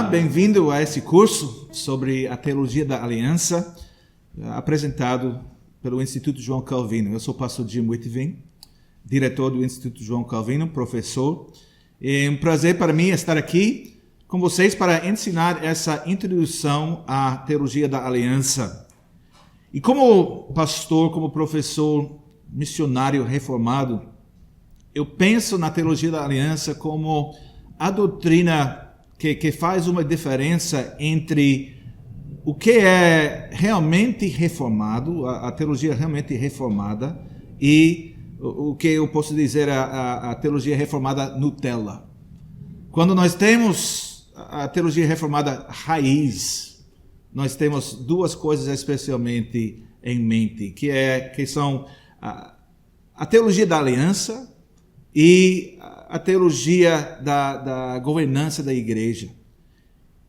bem-vindo a esse curso sobre a teologia da aliança, apresentado pelo Instituto João Calvino. Eu sou o pastor Jim Whitvin, diretor do Instituto João Calvino, professor. É um prazer para mim estar aqui com vocês para ensinar essa introdução à teologia da aliança. E como pastor, como professor missionário reformado, eu penso na teologia da aliança como a doutrina que faz uma diferença entre o que é realmente reformado, a teologia realmente reformada, e o que eu posso dizer a teologia reformada Nutella. Quando nós temos a teologia reformada raiz, nós temos duas coisas especialmente em mente, que são a teologia da aliança e a teologia da governança da igreja.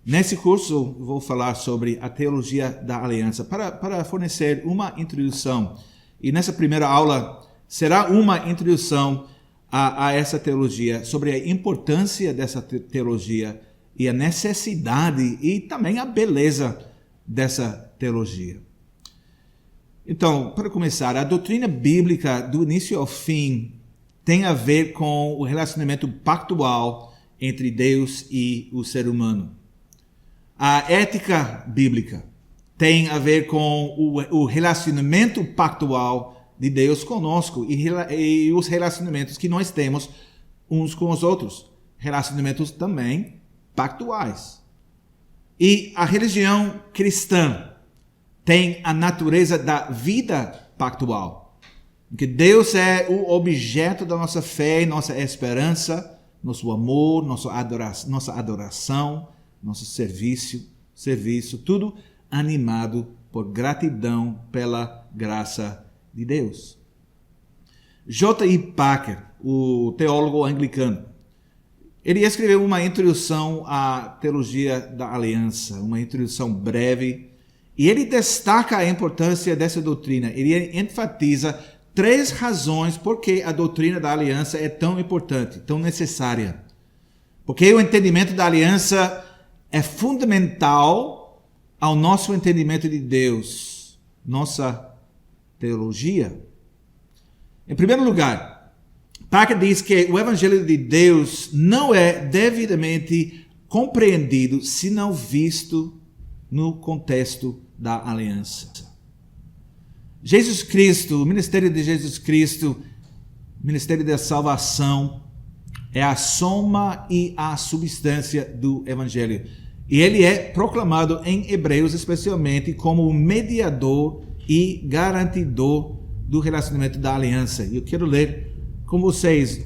Nesse curso, vou falar sobre a teologia da aliança, para fornecer uma introdução. E nessa primeira aula, será uma introdução a essa teologia, sobre a importância dessa teologia e a necessidade e também a beleza dessa teologia. Então, para começar, a doutrina bíblica do início ao fim tem a ver com o relacionamento pactual entre Deus e o ser humano. A ética bíblica tem a ver com o relacionamento pactual de Deus conosco e os relacionamentos que nós temos uns com os outros. Relacionamentos também pactuais. E a religião cristã tem a natureza da vida pactual. Porque Deus é o objeto da nossa fé, nossa esperança, nosso amor, nossa adoração, nosso serviço, tudo animado por gratidão pela graça de Deus. J.I. Packer, o teólogo anglicano, ele escreveu uma introdução à teologia da aliança, uma introdução breve, e ele destaca a importância dessa doutrina. Ele enfatiza 3 razões por que a doutrina da aliança é tão importante, tão necessária. Porque o entendimento da aliança é fundamental ao nosso entendimento de Deus, nossa teologia. Em primeiro lugar, Packer diz que o Evangelho de Deus não é devidamente compreendido se não visto no contexto da aliança. Jesus Cristo, o ministério de Jesus Cristo, o ministério da salvação, é a soma e a substância do Evangelho. E ele é proclamado em Hebreus, especialmente, como o mediador e garantidor do relacionamento da aliança. E eu quero ler com vocês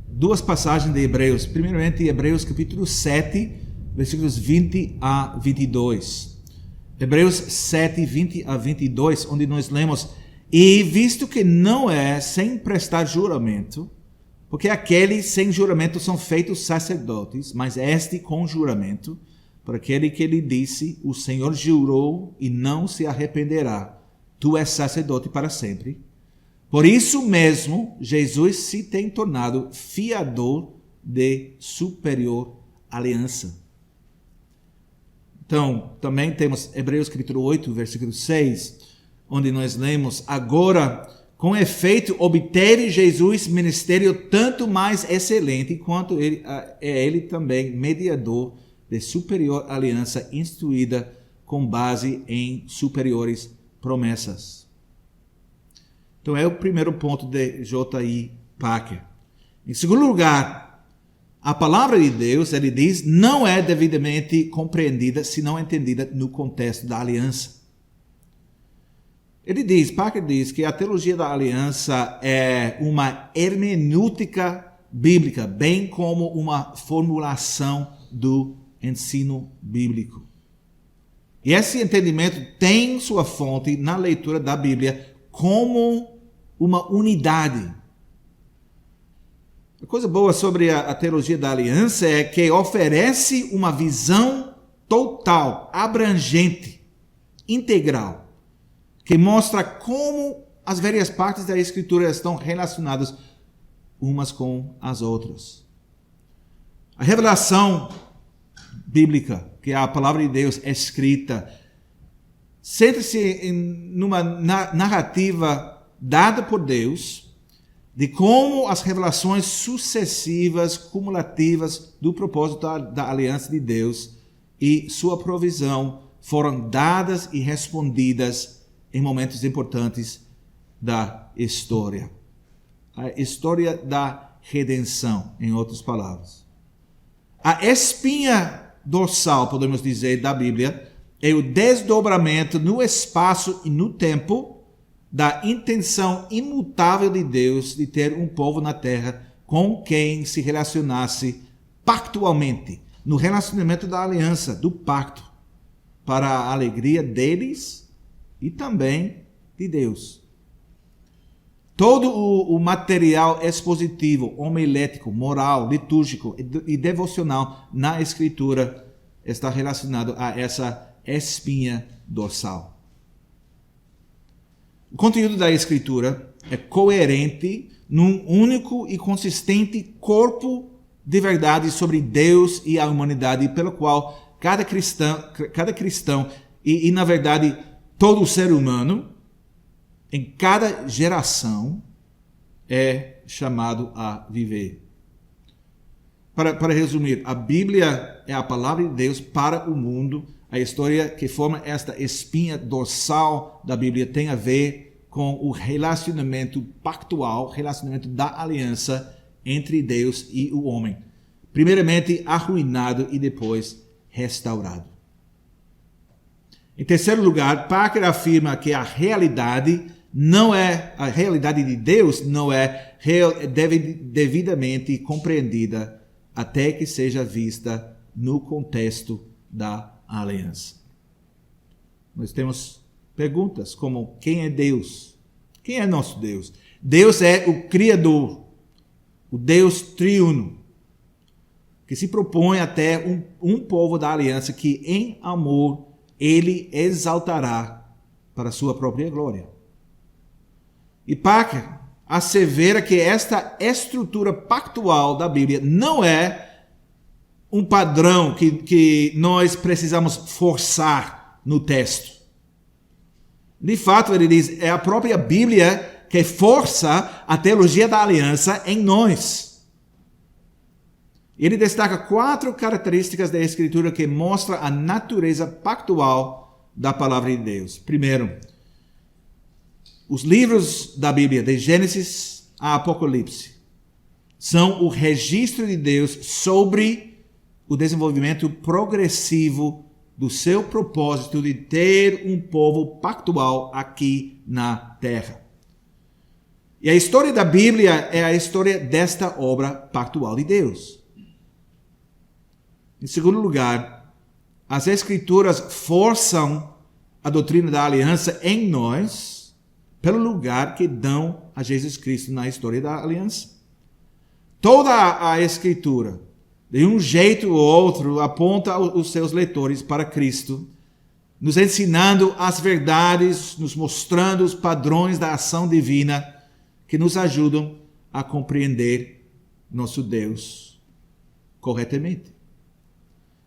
2 passagens de Hebreus. Primeiramente, Hebreus capítulo 7, versículos 20 a 22. Hebreus 7, 20 a 22, onde nós lemos: E visto que não é sem prestar juramento, porque aqueles sem juramento são feitos sacerdotes, mas este com juramento, para aquele que lhe disse: O Senhor jurou e não se arrependerá, tu és sacerdote para sempre. Por isso mesmo, Jesus se tem tornado fiador de superior aliança. Então, também temos Hebreus capítulo 8, versículo 6, onde nós lemos: Agora, com efeito, obteve Jesus ministério tanto mais excelente, quanto ele também mediador de superior aliança, instituída com base em superiores promessas. Então, é o primeiro ponto de J.I. Packer. Em segundo lugar, a palavra de Deus, ele diz, não é devidamente compreendida se não entendida no contexto da aliança. Packer diz que a teologia da aliança é uma hermenêutica bíblica, bem como uma formulação do ensino bíblico. E esse entendimento tem sua fonte na leitura da Bíblia como uma unidade. A coisa boa sobre a teologia da aliança é que oferece uma visão total, abrangente, integral, que mostra como as várias partes da Escritura estão relacionadas umas com as outras. A revelação bíblica, que é a palavra de Deus escrita, centra-se numa narrativa dada por Deus de como as revelações sucessivas, cumulativas do propósito da aliança de Deus e sua provisão foram dadas e respondidas em momentos importantes da história. A história da redenção, em outras palavras. A espinha dorsal, podemos dizer, da Bíblia é o desdobramento no espaço e no tempo da intenção imutável de Deus de ter um povo na terra com quem se relacionasse pactualmente, no relacionamento da aliança, do pacto, para a alegria deles e também de Deus. Todo o material expositivo, homilético, moral, litúrgico e devocional na Escritura está relacionado a essa espinha dorsal. O conteúdo da Escritura é coerente num único e consistente corpo de verdade sobre Deus e a humanidade, pelo qual cada cristão e na verdade, todo ser humano, em cada geração, é chamado a viver. Para resumir, a Bíblia é a palavra de Deus para o mundo. A história que forma esta espinha dorsal da Bíblia tem a ver com o relacionamento pactual, relacionamento da aliança entre Deus e o homem. Primeiramente arruinado e depois restaurado. Em terceiro lugar, Parker afirma que a realidade de Deus não é devidamente compreendida até que seja vista no contexto da aliança. Nós temos perguntas como: quem é Deus? Quem é nosso Deus? Deus é o Criador, o Deus triuno, que se propõe até um povo da aliança que em amor ele exaltará para a sua própria glória. E Parker assevera que esta estrutura pactual da Bíblia não é um padrão que nós precisamos forçar no texto. De fato, ele diz, é a própria Bíblia que força a teologia da aliança em nós. Ele destaca 4 características da Escritura que mostram a natureza pactual da palavra de Deus. Primeiro, os livros da Bíblia, de Gênesis a Apocalipse, são o registro de Deus sobre o desenvolvimento progressivo do seu propósito de ter um povo pactual aqui na terra. E a história da Bíblia é a história desta obra pactual de Deus. Em segundo lugar, as Escrituras forçam a doutrina da aliança em nós, pelo lugar que dão a Jesus Cristo na história da aliança. Toda a Escritura, de um jeito ou outro, aponta os seus leitores para Cristo, nos ensinando as verdades, nos mostrando os padrões da ação divina que nos ajudam a compreender nosso Deus corretamente.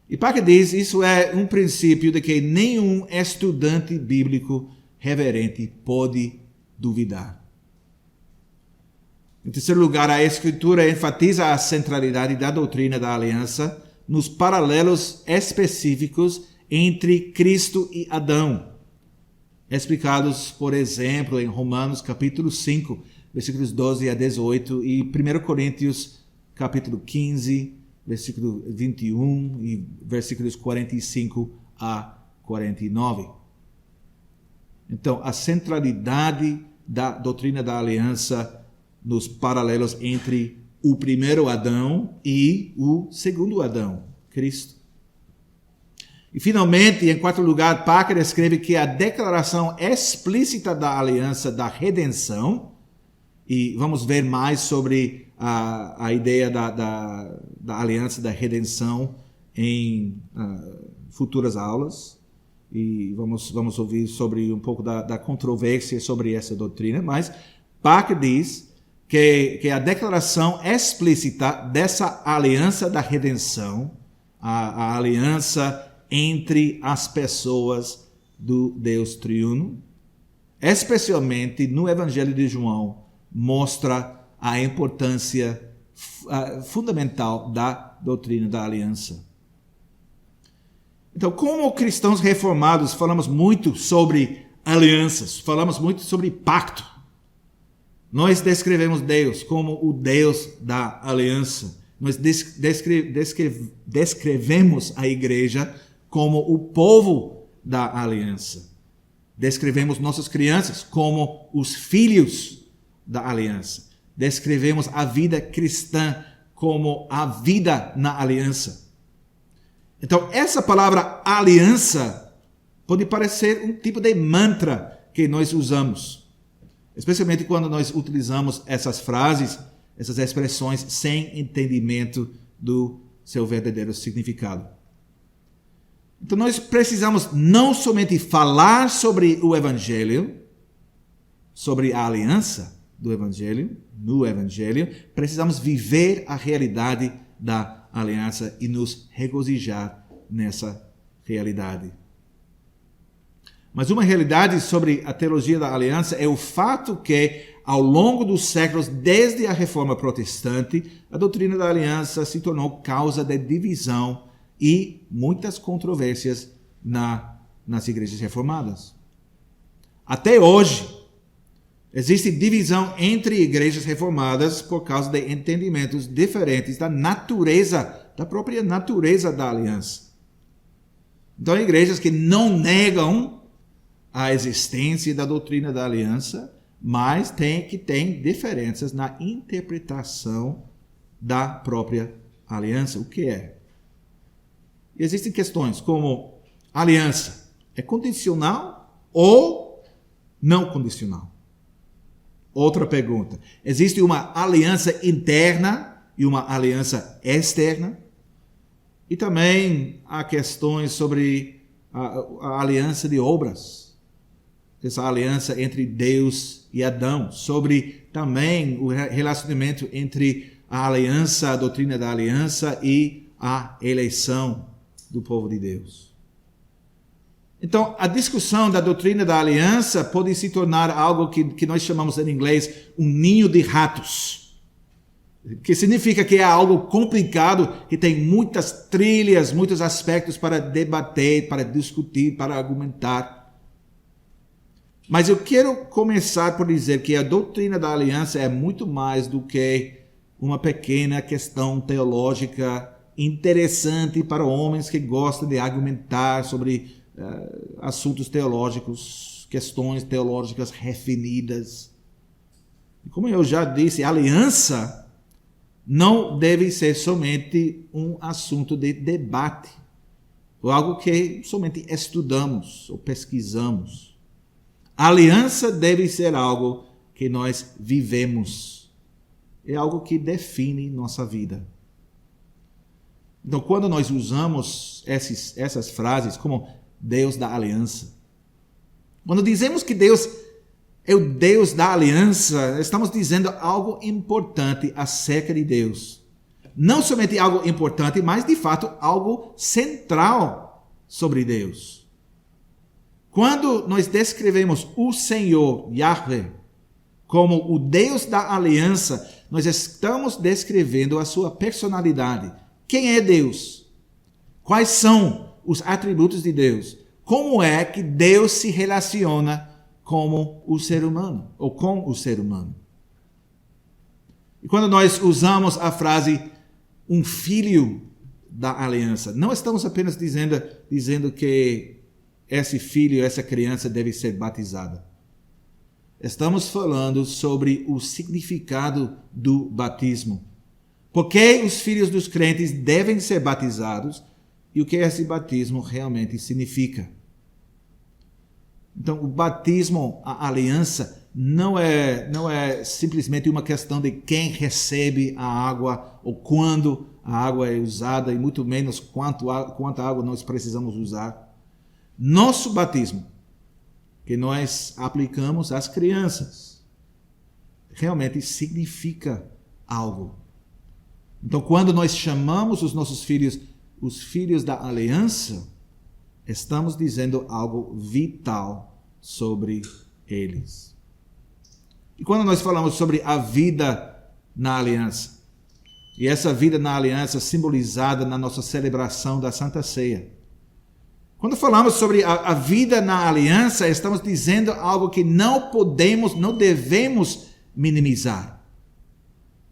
E Parker diz, isso é um princípio de que nenhum estudante bíblico reverente pode duvidar. Em terceiro lugar, a Escritura enfatiza a centralidade da doutrina da aliança nos paralelos específicos entre Cristo e Adão, explicados, por exemplo, em Romanos capítulo 5, versículos 12 a 18, e 1 Coríntios capítulo 15, versículo 21 e versículos 45 a 49. Então, a centralidade da doutrina da aliança nos paralelos entre o primeiro Adão e o segundo Adão, Cristo. E, finalmente, em quarto lugar, Parker escreve que a declaração explícita da aliança da redenção, e vamos ver mais sobre a ideia da aliança da redenção em futuras aulas, e vamos ouvir sobre um pouco da controvérsia sobre essa doutrina, mas Parker diz que a declaração explícita dessa aliança da redenção, a aliança entre as pessoas do Deus triuno, especialmente no Evangelho de João, mostra a importância fundamental da doutrina da aliança. Então, como cristãos reformados, falamos muito sobre alianças, falamos muito sobre pacto. Nós descrevemos Deus como o Deus da aliança. Nós descrevemos a igreja como o povo da aliança. Descrevemos nossas crianças como os filhos da aliança. Descrevemos a vida cristã como a vida na aliança. Então, essa palavra aliança pode parecer um tipo de mantra que nós usamos, especialmente quando nós utilizamos essas frases, essas expressões sem entendimento do seu verdadeiro significado. Então, nós precisamos não somente falar sobre o Evangelho, sobre a aliança do Evangelho, no Evangelho, precisamos viver a realidade da aliança e nos regozijar nessa realidade. Mas uma realidade sobre a teologia da aliança é o fato que, ao longo dos séculos, desde a Reforma Protestante, a doutrina da aliança se tornou causa de divisão e muitas controvérsias nas igrejas reformadas. Até hoje, existe divisão entre igrejas reformadas por causa de entendimentos diferentes da própria natureza da aliança. Então, há igrejas que não negam a existência da doutrina da aliança, mas têm diferenças na interpretação da própria aliança. O que é? Existem questões como aliança é condicional ou não condicional? Outra pergunta. Existe uma aliança interna e uma aliança externa? E também há questões sobre a aliança de obras. Essa aliança entre Deus e Adão. Sobre também o relacionamento entre a aliança, a doutrina da aliança e a eleição do povo de Deus. Então, a discussão da doutrina da aliança pode se tornar algo que nós chamamos em inglês um ninho de ratos. Que significa que é algo complicado, que tem muitas trilhas, muitos aspectos para debater, para discutir, para argumentar. Mas eu quero começar por dizer que a doutrina da aliança é muito mais do que uma pequena questão teológica interessante para homens que gostam de argumentar sobre assuntos teológicos, questões teológicas refinidas. E como eu já disse, a aliança não deve ser somente um assunto de debate, ou algo que somente estudamos ou pesquisamos. A aliança deve ser algo que nós vivemos. É algo que define nossa vida. Então, quando nós usamos essas frases como Deus da aliança, quando dizemos que Deus é o Deus da aliança, estamos dizendo algo importante acerca de Deus. Não somente algo importante, mas de fato algo central sobre Deus. Quando nós descrevemos o Senhor, Yahvé, como o Deus da aliança, nós estamos descrevendo a sua personalidade. Quem é Deus? Quais são os atributos de Deus? Como é que Deus se relaciona como o ser humano, ou com o ser humano? E quando nós usamos a frase um filho da aliança, não estamos apenas dizendo que esse filho, essa criança deve ser batizada. Estamos falando sobre o significado do batismo. Por que os filhos dos crentes devem ser batizados e o que esse batismo realmente significa. Então, o batismo, a aliança, não é simplesmente uma questão de quem recebe a água ou quando a água é usada e muito menos quanta água nós precisamos usar. Nosso batismo, que nós aplicamos às crianças, realmente significa algo. Então, quando nós chamamos os nossos filhos os filhos da aliança, estamos dizendo algo vital sobre eles. E quando nós falamos sobre a vida na aliança, e essa vida na aliança simbolizada na nossa celebração da Santa Ceia, quando falamos sobre a vida na aliança, estamos dizendo algo que não devemos minimizar.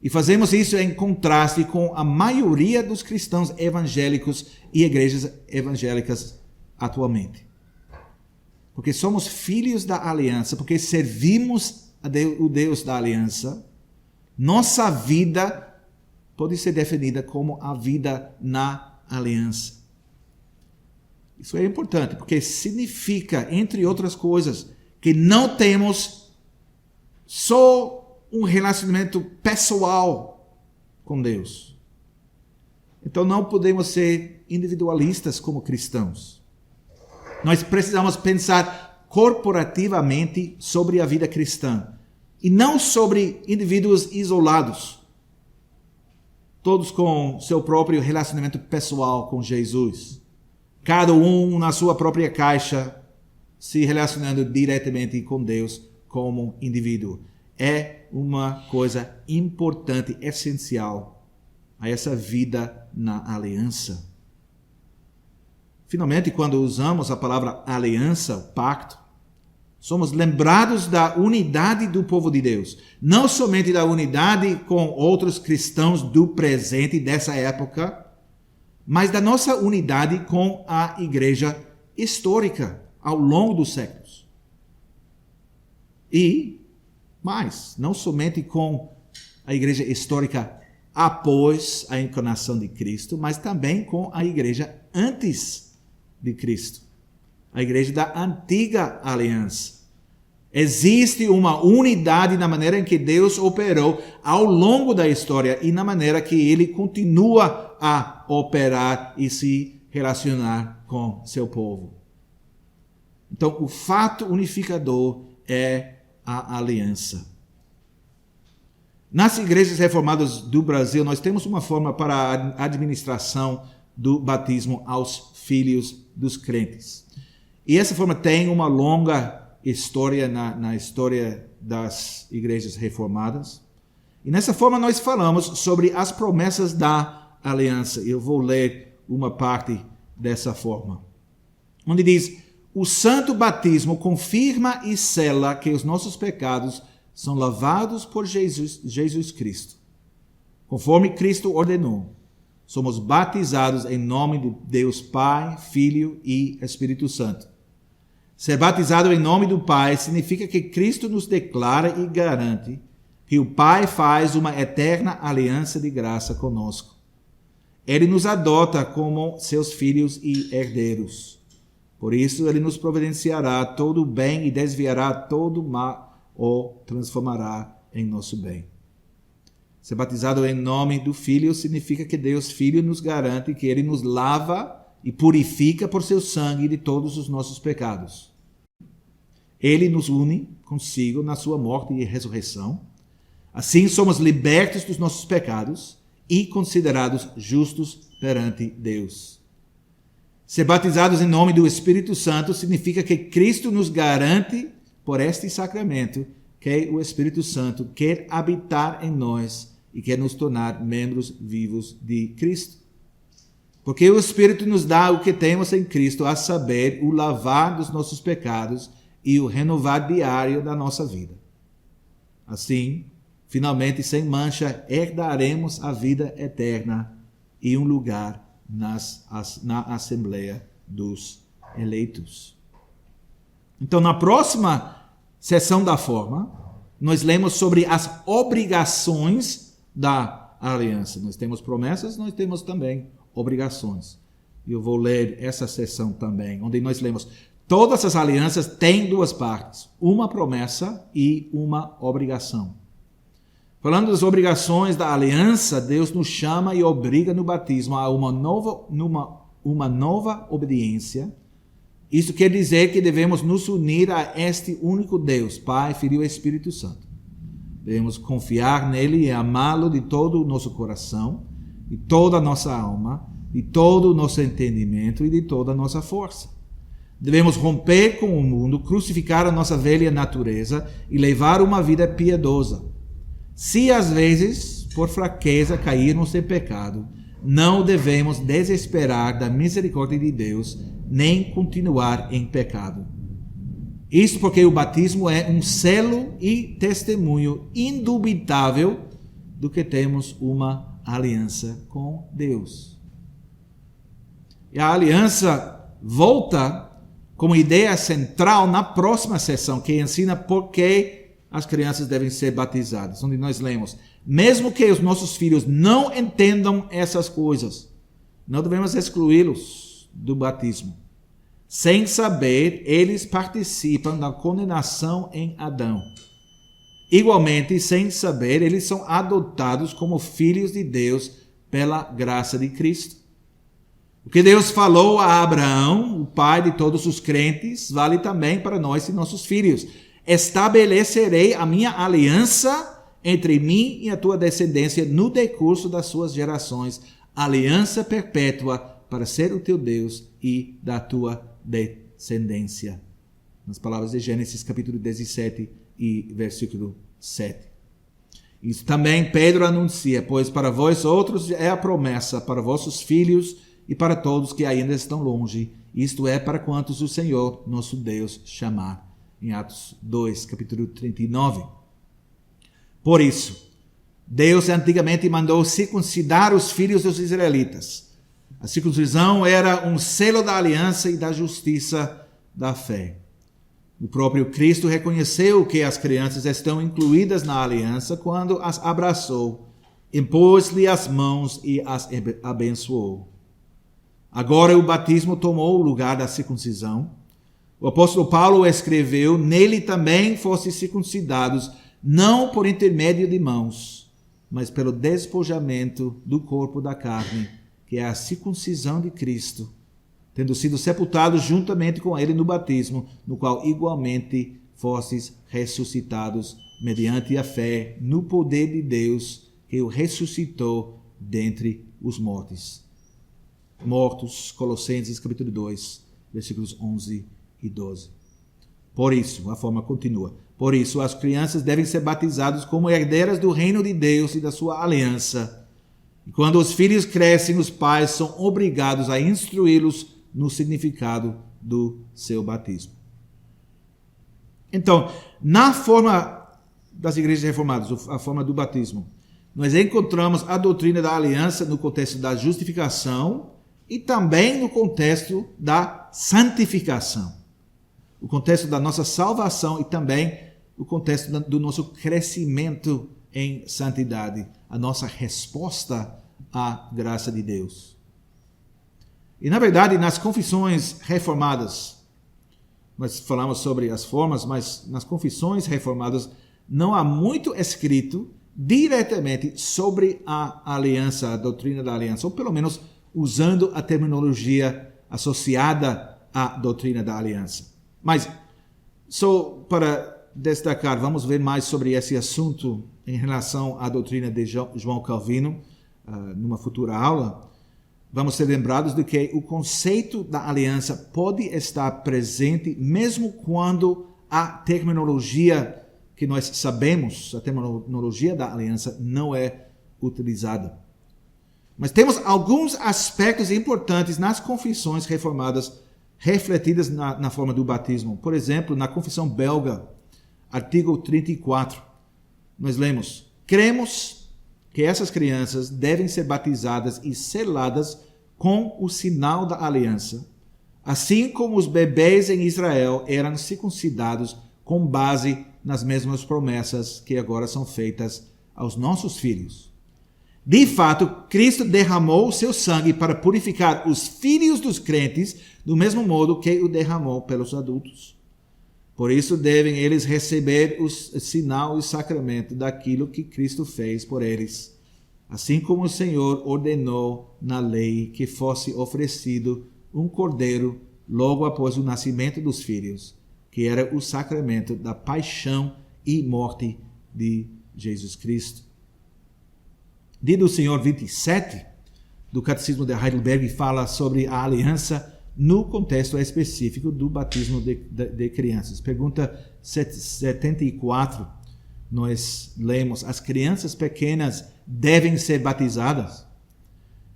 E fazemos isso em contraste com a maioria dos cristãos evangélicos e igrejas evangélicas atualmente. Porque somos filhos da aliança, porque servimos o Deus da aliança, nossa vida pode ser definida como a vida na aliança. Isso é importante, porque significa, entre outras coisas, que não temos só um relacionamento pessoal com Deus. Então não podemos ser individualistas como cristãos. Nós precisamos pensar corporativamente sobre a vida cristã e não sobre indivíduos isolados, todos com seu próprio relacionamento pessoal com Jesus, cada um na sua própria caixa, se relacionando diretamente com Deus como indivíduo. É uma coisa importante, essencial a essa vida na aliança. Finalmente, quando usamos a palavra aliança, pacto, somos lembrados da unidade do povo de Deus. Não somente da unidade com outros cristãos do presente dessa época, mas da nossa unidade com a igreja histórica ao longo dos séculos. E mais, não somente com a igreja histórica após a encarnação de Cristo, mas também com a igreja antes de Cristo, a igreja da antiga aliança. Existe uma unidade na maneira em que Deus operou ao longo da história e na maneira que ele continua a operar e se relacionar com seu povo. Então, o fato unificador é a aliança. Nas igrejas reformadas do Brasil, nós temos uma forma para a administração do batismo aos filhos dos crentes. E essa forma tem uma longa história na história das igrejas reformadas. E nessa forma nós falamos sobre as promessas da aliança. Eu vou ler uma parte dessa forma, onde diz: o santo batismo confirma e sela que os nossos pecados são lavados por Jesus Cristo. Conforme Cristo ordenou, somos batizados em nome de Deus Pai, Filho e Espírito Santo. Ser batizado em nome do Pai significa que Cristo nos declara e garante que o Pai faz uma eterna aliança de graça conosco. Ele nos adota como seus filhos e herdeiros. Por isso, ele nos providenciará todo o bem e desviará todo o mal ou transformará em nosso bem. Ser batizado em nome do Filho significa que Deus Filho nos garante que ele nos lava e purifica por seu sangue de todos os nossos pecados. Ele nos une consigo na sua morte e ressurreição. Assim somos libertos dos nossos pecados e considerados justos perante Deus. Ser batizados em nome do Espírito Santo significa que Cristo nos garante, por este sacramento, que o Espírito Santo quer habitar em nós e quer nos tornar membros vivos de Cristo. Porque o Espírito nos dá o que temos em Cristo, a saber, o lavar dos nossos pecados e o renovar diário da nossa vida. Assim, finalmente, sem mancha, herdaremos a vida eterna e um lugar na Assembleia dos Eleitos. Então, na próxima sessão da forma, nós lemos sobre as obrigações da aliança. Nós temos promessas, nós temos também obrigações. Eu vou ler essa sessão também, onde nós lemos: todas as alianças têm duas partes, uma promessa e uma obrigação. Falando das obrigações da aliança, Deus nos chama e obriga no batismo a uma nova obediência. Isso quer dizer que devemos nos unir a este único Deus, Pai, Filho e Espírito Santo. Devemos confiar nele e amá-lo de todo o nosso coração e toda a nossa alma, de todo o nosso entendimento e de toda a nossa força. Devemos romper com o mundo, crucificar a nossa velha natureza e levar uma vida piedosa. Se às vezes, por fraqueza, cairmos em pecado, não devemos desesperar da misericórdia de Deus, nem continuar em pecado. Isso porque o batismo é um selo e testemunho indubitável do que temos uma aliança com Deus. E a aliança volta como ideia central na próxima sessão, que ensina por que as crianças devem ser batizadas, onde nós lemos: mesmo que os nossos filhos não entendam essas coisas, não devemos excluí-los do batismo. Sem saber, eles participam da condenação em Adão. Igualmente, sem saber, eles são adotados como filhos de Deus pela graça de Cristo. O que Deus falou a Abraão, o pai de todos os crentes, vale também para nós e nossos filhos. Estabelecerei a minha aliança entre mim e a tua descendência no decurso das suas gerações, aliança perpétua para ser o teu Deus e da tua descendência. Nas palavras de Gênesis capítulo 17 e versículo 7. Isso também Pedro anuncia: pois para vós outros é a promessa, para vossos filhos e para todos que ainda estão longe, isto é, para quantos o Senhor, nosso Deus, chamar. Em Atos 2, capítulo 39. Por isso, Deus antigamente mandou circuncidar os filhos dos israelitas. A circuncisão era um selo da aliança e da justiça da fé. O próprio Cristo reconheceu que as crianças estão incluídas na aliança quando as abraçou, impôs-lhe as mãos e as abençoou. Agora o batismo tomou o lugar da circuncisão. O apóstolo Paulo escreveu: nele também fostes circuncidados, não por intermédio de mãos, mas pelo despojamento do corpo da carne, que é a circuncisão de Cristo, tendo sido sepultados juntamente com ele no batismo, no qual igualmente fostes ressuscitados mediante a fé no poder de Deus, que o ressuscitou dentre os mortos. Colossenses capítulo 2, versículos 11 e 12. Por isso, a forma continua: por isso as crianças devem ser batizadas como herdeiras do reino de Deus e da sua aliança. E quando os filhos crescem, os pais são obrigados a instruí-los no significado do seu batismo. Então, na forma das igrejas reformadas, a forma do batismo, nós encontramos a doutrina da aliança no contexto da justificação e também no contexto da santificação. O contexto da nossa salvação e também o contexto do nosso crescimento em santidade, a nossa resposta à graça de Deus. E, na verdade, nas confissões reformadas, nós falamos sobre as formas, mas nas confissões reformadas não há muito escrito diretamente sobre a aliança, a doutrina da aliança, ou pelo menos usando a terminologia associada à doutrina da aliança. Mas, só para destacar, vamos ver mais sobre esse assunto em relação à doutrina de João Calvino, numa futura aula. Vamos ser lembrados de que o conceito da aliança pode estar presente mesmo quando a terminologia que nós sabemos, a terminologia da aliança, não é utilizada. Mas temos alguns aspectos importantes nas confissões reformadas refletidas na forma do batismo. Por exemplo, na confissão belga, artigo 34, nós lemos: cremos que essas crianças devem ser batizadas e seladas com o sinal da aliança, assim como os bebês em Israel eram circuncidados com base nas mesmas promessas que agora são feitas aos nossos filhos. De fato, Cristo derramou o seu sangue para purificar os filhos dos crentes do mesmo modo que o derramou pelos adultos. Por isso devem eles receber o sinal e sacramento daquilo que Cristo fez por eles, assim como o Senhor ordenou na lei que fosse oferecido um cordeiro logo após o nascimento dos filhos, que era o sacramento da paixão e morte de Jesus Cristo. Dia do Senhor 27, do Catecismo de Heidelberg fala sobre a aliança no contexto específico do batismo de crianças. Pergunta 74, nós lemos: as crianças pequenas devem ser batizadas?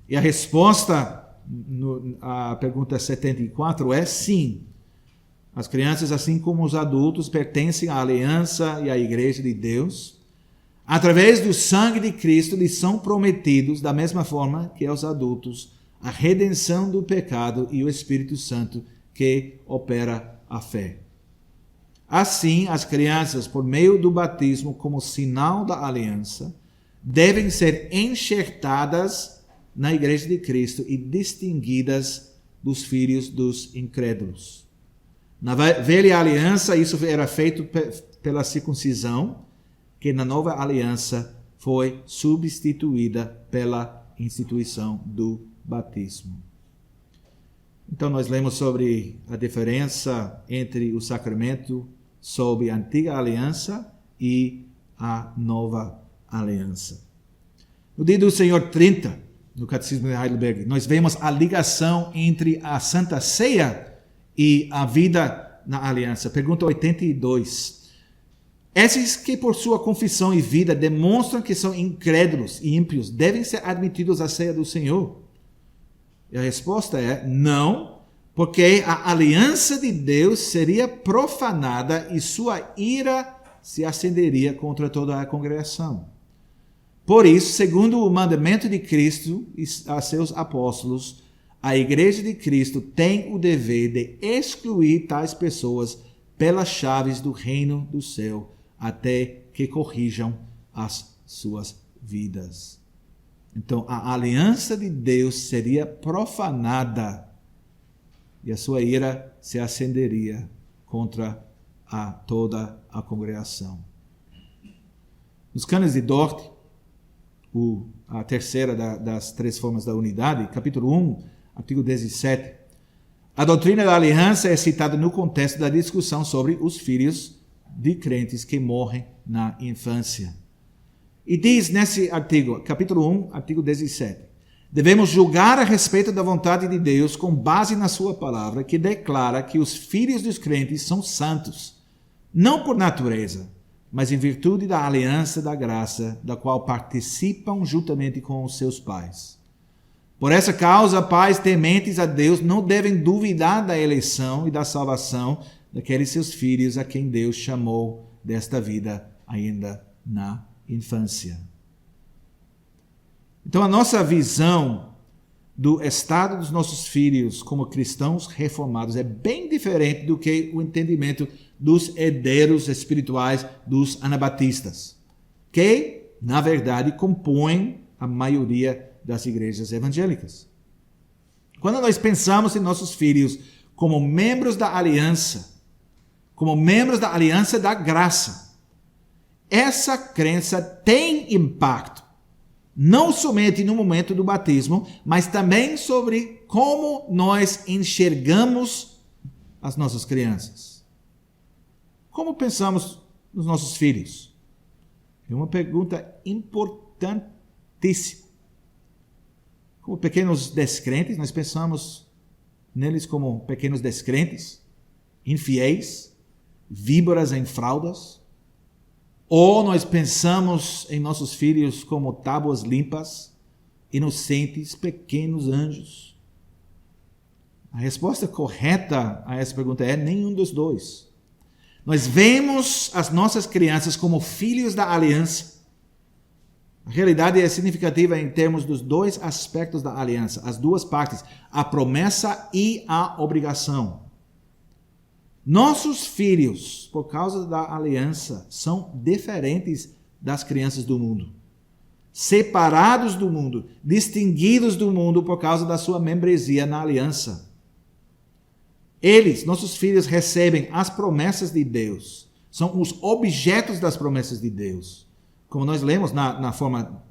E a resposta à pergunta 74 é sim. As crianças, assim como os adultos, pertencem à aliança e à igreja de Deus. Através do sangue de Cristo, lhes são prometidos, da mesma forma que aos adultos, a redenção do pecado e o Espírito Santo que opera a fé. Assim, as crianças, por meio do batismo como sinal da aliança, devem ser enxertadas na igreja de Cristo e distinguidas dos filhos dos incrédulos. Na velha aliança, isso era feito pela circuncisão, que na nova aliança foi substituída pela instituição do batismo. Então, nós lemos sobre a diferença entre o sacramento sob a antiga aliança e a nova aliança. No dia do Senhor 30, no Catecismo de Heidelberg, nós vemos a ligação entre a Santa Ceia e a vida na aliança. Pergunta 82. Esses que por sua confissão e vida demonstram que são incrédulos e ímpios devem ser admitidos à ceia do Senhor? E a resposta é não, porque a aliança de Deus seria profanada e sua ira se acenderia contra toda a congregação. Por isso, segundo o mandamento de Cristo a seus apóstolos, a igreja de Cristo tem o dever de excluir tais pessoas pelas chaves do reino do céu, até que corrijam as suas vidas. Então, a aliança de Deus seria profanada e a sua ira se acenderia contra toda a congregação. Nos cânones de Dort, a terceira das três formas da unidade, capítulo 1, artigo 17, a doutrina da aliança é citada no contexto da discussão sobre os filhos de crentes que morrem na infância. E diz nesse artigo, capítulo 1, artigo 17, devemos julgar a respeito da vontade de Deus com base na sua palavra, que declara que os filhos dos crentes são santos, não por natureza, mas em virtude da aliança da graça, da qual participam juntamente com os seus pais. Por essa causa, pais tementes a Deus não devem duvidar da eleição e da salvação daqueles seus filhos a quem Deus chamou desta vida ainda na infância. Então, a nossa visão do estado dos nossos filhos como cristãos reformados é bem diferente do que o entendimento dos herdeiros espirituais dos anabatistas, que, na verdade, compõem a maioria das igrejas evangélicas. Quando nós pensamos em nossos filhos como membros da aliança da graça, essa crença tem impacto, não somente no momento do batismo, mas também sobre como nós enxergamos as nossas crianças. Como pensamos nos nossos filhos? É uma pergunta importantíssima. Como pequenos descrentes, nós pensamos neles como pequenos descrentes, infiéis, víboras em fraldas? Ou nós pensamos em nossos filhos como tábuas limpas, inocentes, pequenos anjos? A resposta correta a essa pergunta é nenhum dos dois. Nós vemos as nossas crianças como filhos da aliança. A realidade é significativa em termos dos dois aspectos da aliança, as duas partes, a promessa e a obrigação. Nossos filhos, por causa da aliança, são diferentes das crianças do mundo. Separados do mundo, distinguidos do mundo por causa da sua membresia na aliança. Eles, nossos filhos, recebem as promessas de Deus. São os objetos das promessas de Deus. Como nós lemos na forma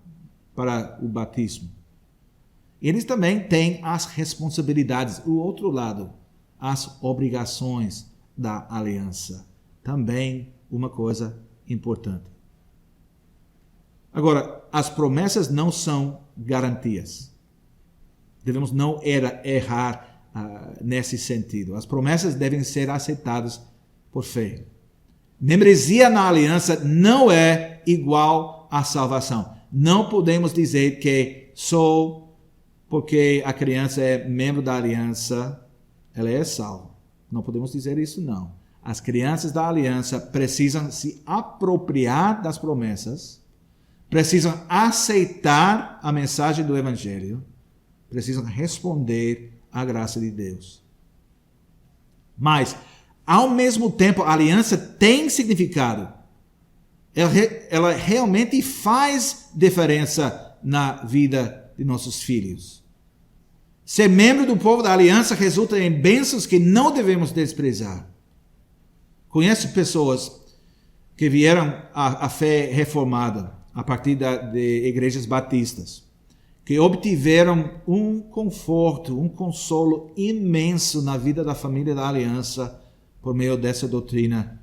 para o batismo. Eles também têm as responsabilidades, o outro lado, as obrigações da aliança. Também uma coisa importante. Agora, as promessas não são garantias. devemos não errar nesse sentido. As promessas devem ser aceitadas por fé. Membresia na aliança não é igual à salvação. Não podemos dizer que só porque a criança é membro da aliança, ela é salva. Não podemos dizer isso, não. As crianças da aliança precisam se apropriar das promessas, precisam aceitar a mensagem do Evangelho, precisam responder à graça de Deus. Mas, ao mesmo tempo, a aliança tem significado. Ela realmente faz diferença na vida de nossos filhos. Ser membro do povo da aliança resulta em bênçãos que não devemos desprezar. Conheço pessoas que vieram à fé reformada a partir de igrejas batistas, que obtiveram um conforto, um consolo imenso na vida da família da aliança por meio dessa doutrina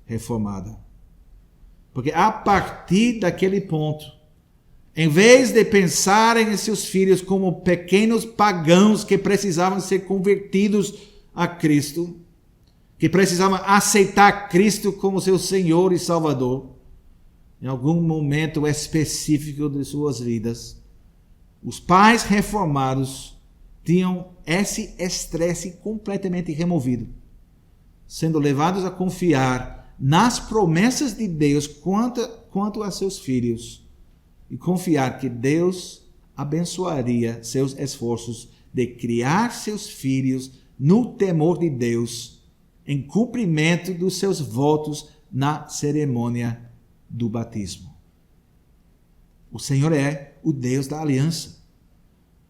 reformada. Porque a partir daquele ponto, em vez de pensarem em seus filhos como pequenos pagãos que precisavam ser convertidos a Cristo, que precisavam aceitar Cristo como seu Senhor e Salvador, em algum momento específico de suas vidas, os pais reformados tinham esse estresse completamente removido, sendo levados a confiar nas promessas de Deus quanto a seus filhos e confiar que Deus abençoaria seus esforços de criar seus filhos no temor de Deus, em cumprimento dos seus votos na cerimônia do batismo. O Senhor é o Deus da aliança.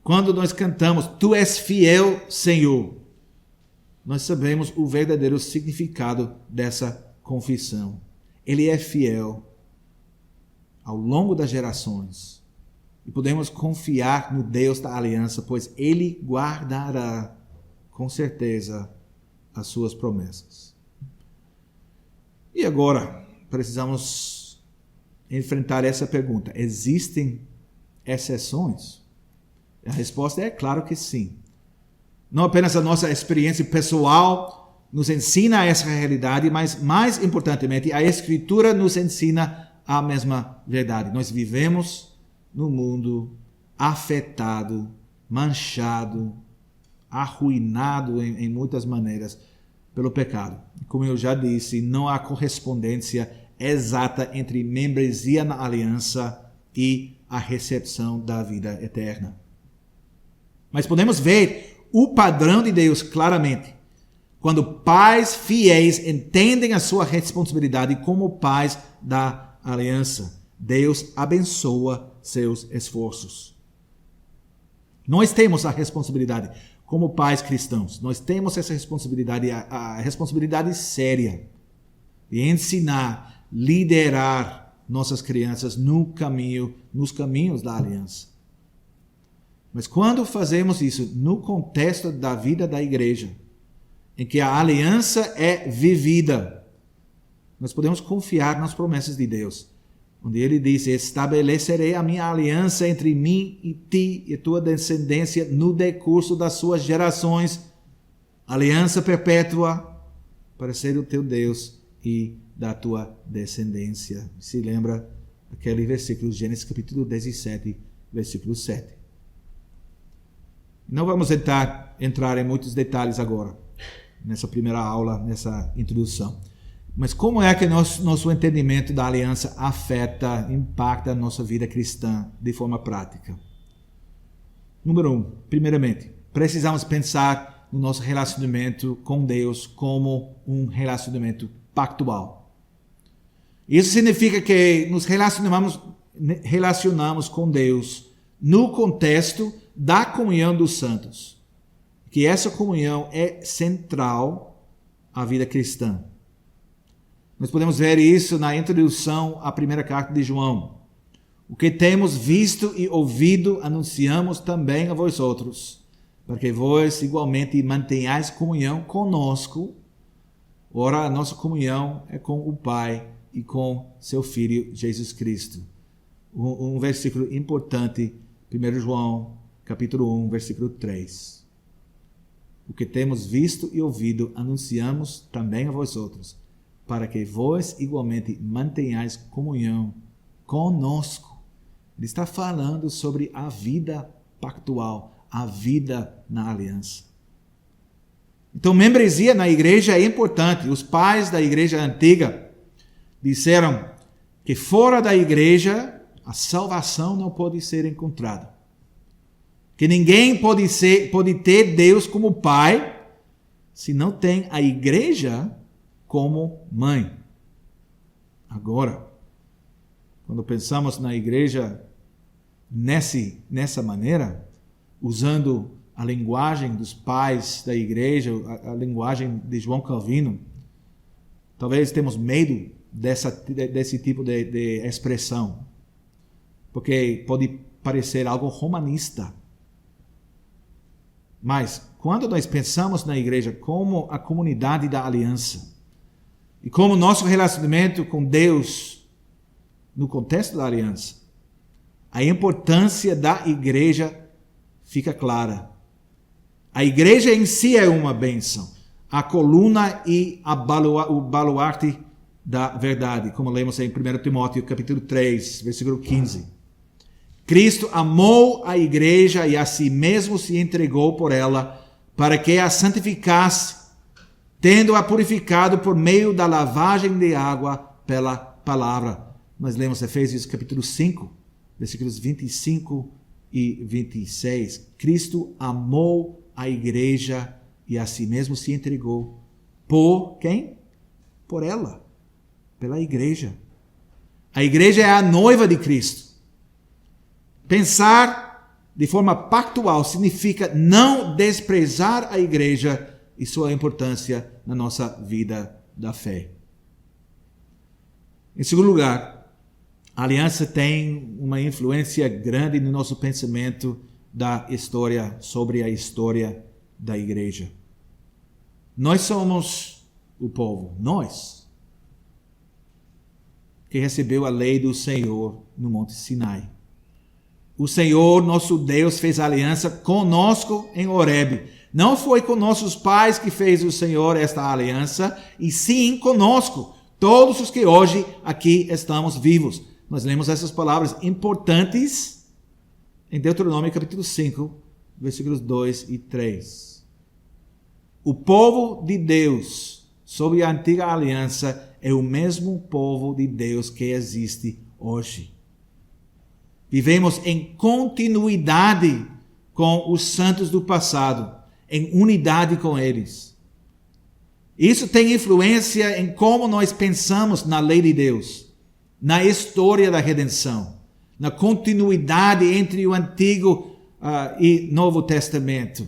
Quando nós cantamos, Tu és fiel, Senhor, nós sabemos o verdadeiro significado dessa confissão. Ele é fiel ao longo das gerações. E podemos confiar no Deus da aliança, pois Ele guardará, com certeza, as suas promessas. E agora, precisamos enfrentar essa pergunta. Existem exceções? A resposta é claro que sim. Não apenas a nossa experiência pessoal nos ensina essa realidade, mas mais importantemente, a Escritura nos ensina a mesma verdade. Nós vivemos num mundo afetado, manchado, arruinado em muitas maneiras pelo pecado. Como eu já disse, não há correspondência exata entre membresia na aliança e a recepção da vida eterna. Mas podemos ver o padrão de Deus claramente quando pais fiéis entendem a sua responsabilidade como pais da aliança. Deus abençoa seus esforços. Nós temos a responsabilidade como pais cristãos. Nós temos essa responsabilidade, a responsabilidade séria de ensinar, liderar nossas crianças nos caminhos da aliança. Mas quando fazemos isso no contexto da vida da igreja, em que a aliança é vivida, nós podemos confiar nas promessas de Deus, onde Ele diz: estabelecerei a minha aliança entre mim e ti e tua descendência no decurso das suas gerações, aliança perpétua para ser o teu Deus e da tua descendência. Se lembra aquele versículo, Gênesis capítulo 17, versículo 7. Não vamos entrar em muitos detalhes agora, nessa primeira aula, nessa introdução. Mas como é que nosso entendimento da aliança impacta a nossa vida cristã de forma prática? Número 1, primeiramente, precisamos pensar no nosso relacionamento com Deus como um relacionamento pactual. Isso significa que nos relacionamos com Deus no contexto da comunhão dos santos. Que essa comunhão é central à vida cristã. Nós podemos ver isso na introdução à primeira carta de João. O que temos visto e ouvido, anunciamos também a vós outros, para que vós igualmente mantenhais comunhão conosco. Ora, a nossa comunhão é com o Pai e com seu Filho Jesus Cristo. Um versículo importante, 1 João capítulo 1, versículo 3. O que temos visto e ouvido, anunciamos também a vós outros, para que vós igualmente mantenhais comunhão conosco. Ele está falando sobre a vida pactual, a vida na aliança. Então, membresia na igreja é importante. Os pais da igreja antiga disseram que fora da igreja a salvação não pode ser encontrada. Que ninguém pode ter Deus como pai se não tem a igreja como mãe. Agora, quando pensamos na igreja nessa maneira, usando a linguagem dos pais da igreja, a linguagem de João Calvino, talvez temos medo desse tipo de expressão, porque pode parecer algo romanista. Mas, quando nós pensamos na igreja como a comunidade da aliança, e como nosso relacionamento com Deus no contexto da aliança, a importância da igreja fica clara. A igreja em si é uma bênção, a coluna e o baluarte da verdade, como lemos em 1 Timóteo capítulo 3, versículo 15. Cristo amou a igreja e a si mesmo se entregou por ela, para que a santificasse, tendo-a purificado por meio da lavagem de água pela palavra. Nós lemos Efésios capítulo 5, versículos 25 e 26. Cristo amou a igreja e a si mesmo se entregou. Por quem? Por ela, pela igreja. A igreja é a noiva de Cristo. Pensar de forma pactual significa não desprezar a igreja e sua importância na nossa vida da fé. Em segundo lugar, a aliança tem uma influência grande no nosso pensamento sobre a história da igreja. Nós somos o povo, nós, que recebeu a lei do Senhor no Monte Sinai. O Senhor, nosso Deus, fez aliança conosco em Horebe. Não foi com nossos pais que fez o Senhor esta aliança, e sim conosco, todos os que hoje aqui estamos vivos. Nós lemos essas palavras importantes em Deuteronômio capítulo 5, versículos 2 e 3. O povo de Deus, sob a antiga aliança, é o mesmo povo de Deus que existe hoje. Vivemos em continuidade com os santos do passado, em unidade com eles. Isso tem influência em como nós pensamos na lei de Deus, na história da redenção, na continuidade entre o Antigo e Novo Testamento,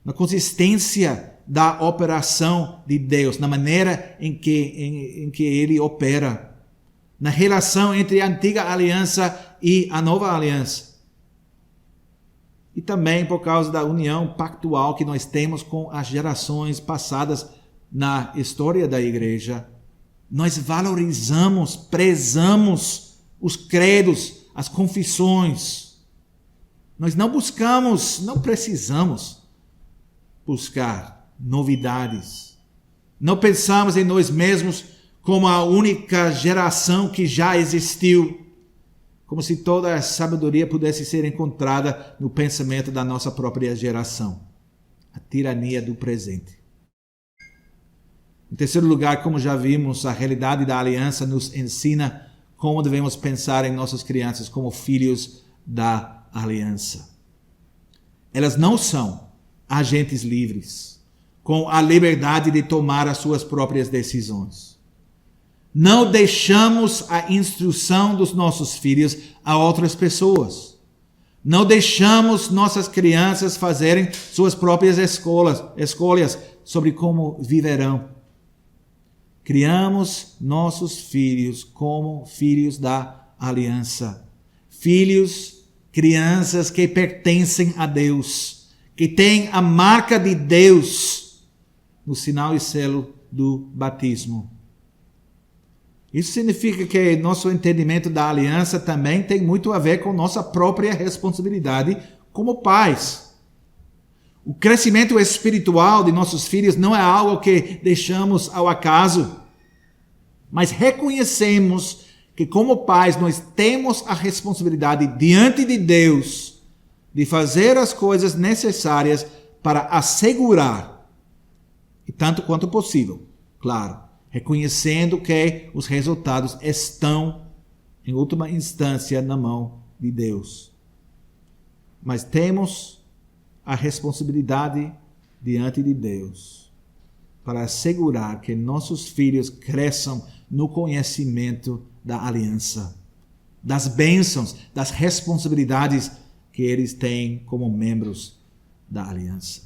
na consistência da operação de Deus, na maneira em que Ele opera, na relação entre a antiga aliança e a nova aliança. E também por causa da união pactual que nós temos com as gerações passadas na história da igreja. Nós valorizamos, prezamos os credos, as confissões. Nós não precisamos buscar novidades. Não pensamos em nós mesmos como a única geração que já existiu, como se toda a sabedoria pudesse ser encontrada no pensamento da nossa própria geração. A tirania do presente. Em terceiro lugar, como já vimos, a realidade da aliança nos ensina como devemos pensar em nossas crianças como filhos da aliança. Elas não são agentes livres, com a liberdade de tomar as suas próprias decisões. Não deixamos a instrução dos nossos filhos a outras pessoas. Não deixamos nossas crianças fazerem suas próprias escolhas sobre como viverão. Criamos nossos filhos como filhos da aliança. Crianças que pertencem a Deus, que têm a marca de Deus no sinal e selo do batismo. Isso significa que nosso entendimento da aliança também tem muito a ver com nossa própria responsabilidade como pais. O crescimento espiritual de nossos filhos não é algo que deixamos ao acaso, mas reconhecemos que como pais nós temos a responsabilidade diante de Deus de fazer as coisas necessárias para assegurar, e tanto quanto possível, claro, reconhecendo que os resultados estão, em última instância, na mão de Deus. Mas temos a responsabilidade diante de Deus para assegurar que nossos filhos cresçam no conhecimento da aliança, das bênçãos, das responsabilidades que eles têm como membros da aliança.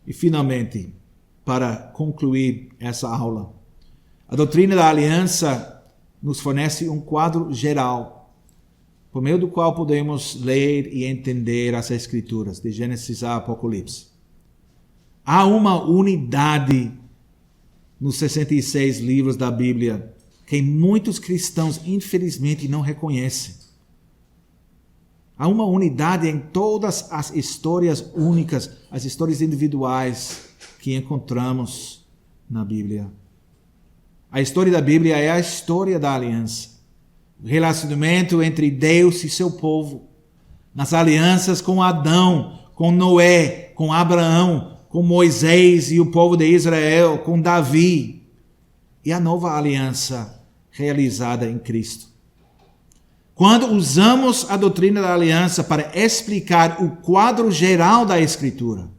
E finalmente, para concluir essa aula, a doutrina da aliança nos fornece um quadro geral, por meio do qual podemos ler e entender as Escrituras, de Gênesis a Apocalipse. Há uma unidade nos 66 livros da Bíblia que muitos cristãos, infelizmente, não reconhecem. Há uma unidade em todas as histórias únicas, as histórias individuais que encontramos na Bíblia. A história da Bíblia é a história da aliança. O relacionamento entre Deus e seu povo. Nas alianças com Adão, com Noé, com Abraão, com Moisés e o povo de Israel, com Davi. E a nova aliança realizada em Cristo. Quando usamos a doutrina da aliança para explicar o quadro geral da Escritura,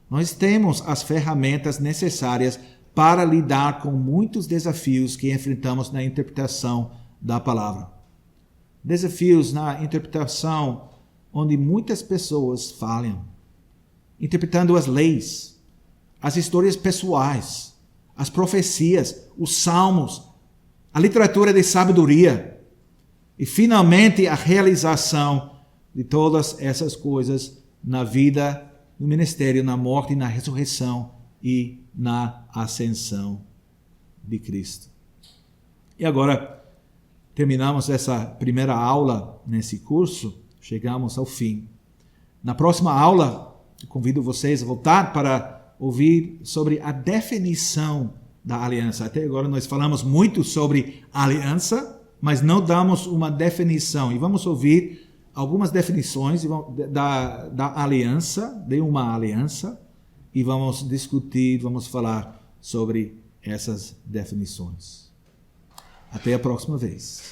nós temos as ferramentas necessárias para lidar com muitos desafios que enfrentamos na interpretação da palavra. Desafios na interpretação onde muitas pessoas falham, interpretando as leis, as histórias pessoais, as profecias, os salmos, a literatura de sabedoria e, finalmente, a realização de todas essas coisas na vida, no ministério, na morte, na ressurreição e na ascensão de Cristo. E agora, terminamos essa primeira aula nesse curso, chegamos ao fim. Na próxima aula, eu convido vocês a voltar para ouvir sobre a definição da aliança. Até agora nós falamos muito sobre aliança, mas não damos uma definição. E vamos ouvir algumas definições da aliança, de uma aliança, e vamos discutir, vamos falar sobre essas definições. Até a próxima vez.